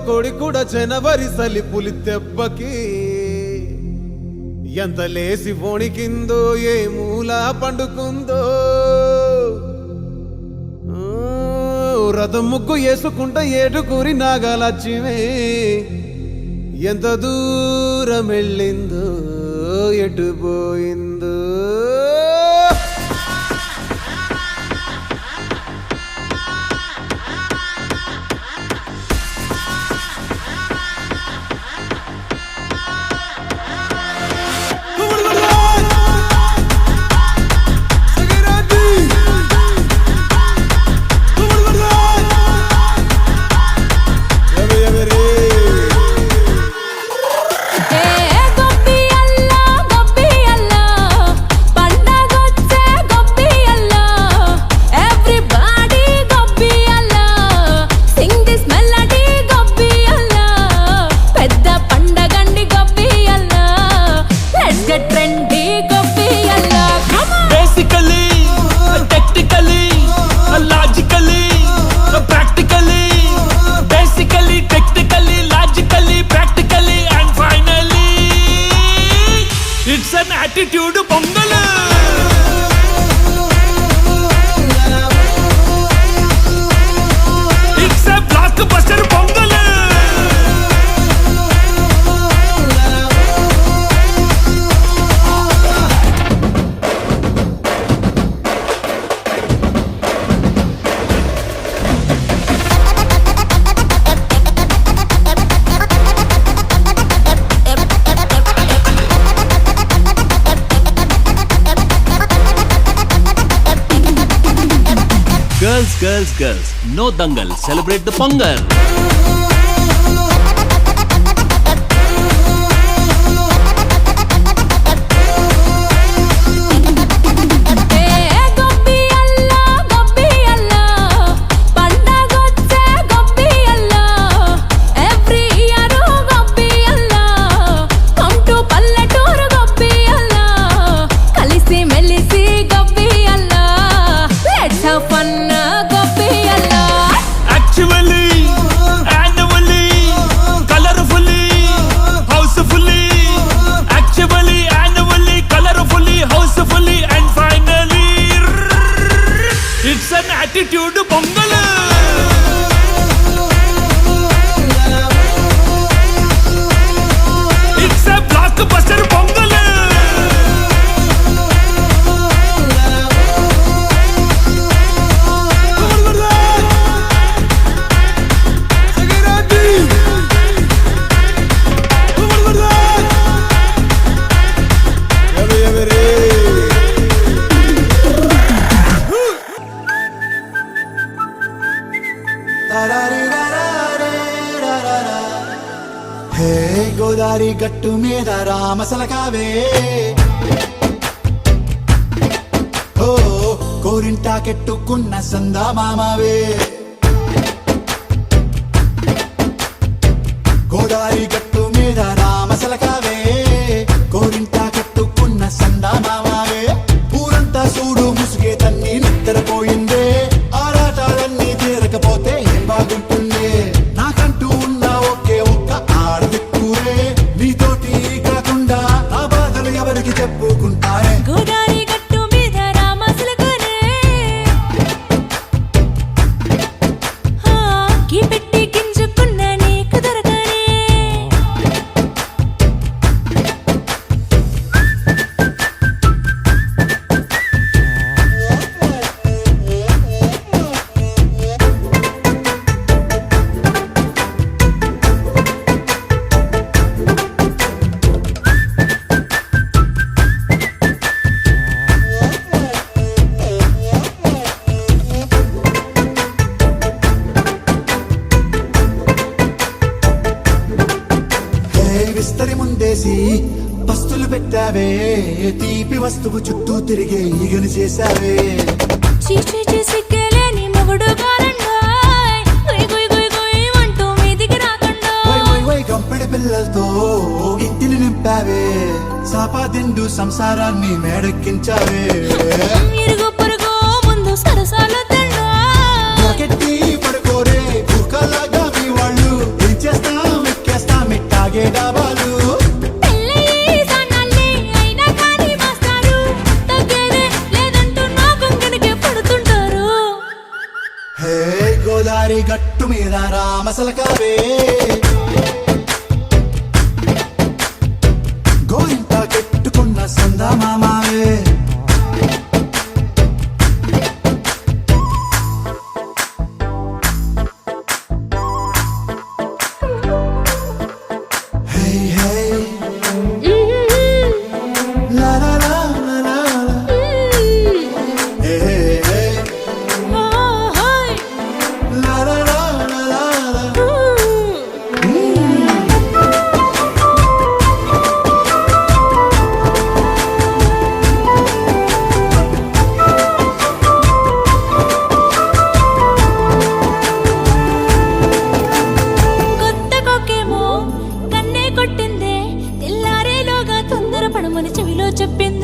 కోడి కూడా జనవరి సలి పులి దెబ్బకి ఎంత లేసి వణికిందో ఏ మూల పండుకుందో రథం ముగ్గు వేసుకుంటా ఏడుకూరి నాగాలచ్చిమే ఎంత దూరం వెళ్ళిందో ఎటు పోయిందో attitude pongal it's a blockbuster pongal Girls, no dangal, celebrate the Pongal. attitude pongal it's a blockbuster pongal హే గోదారి గట్టు మీద రామసలకావే ఓ కోరింటా కెట్టుకున్న సందా మామావే గోదారి గట్టు మీద రామసలకావే కోరింటా కెట్టుకున్న సందా మామావే ఊరంతా చూడు ముసుగే తన్ని నిద్రపోయిందే ఆరాటాలన్నీ తీరకపోతే ఏం బాగుంటుందే నాకంటూ ఉన్న ఒకే ఒక్క ఆడదిక్కురే నీతోటి కాకుండా నా బాధలు ఎవరికి చెప్పుకుంటారే గోదారి గట్టు మీద రామసలకనే కీ పెట్టి గింజుకున్న నీకు దొరకనే విస్తరి ముందేసి పస్తులు పెట్టావే తీపి వస్తువు చుట్టూ తిరిగే ఈగను చేశావే చీచి సిగ్గలేని మొగుడు గారండాయ్ గుయ్ గుయ్ గుయ్ గుయ్ అంటూ మీదికి రాకండా వై వై వై గంపెడి పిల్లలతో ఇంటిని నింపావే సాపాదిండు సంసారాన్ని మేడెక్కించావే ఇరుగు పొరుగు ముందు సరసాలు నాకెట్టి పడుకోరే కుక్కలాగా మీ వాళ్ళు ఏం చేస్తాం ఎక్కేస్తాం ఇట్టాగే డాబాలు హే గోదారి గట్టు మీద రామసలకావే గోరింట కెట్టుకున్న సందా మామావే హే హే లా లా లా లా లా హే హే లా లా లా లా లా కొత్త కొక్కేమో కన్నే కొట్టిందే తెల్లారేలోగా తొందరపడమని చెవిలో చెప్పింది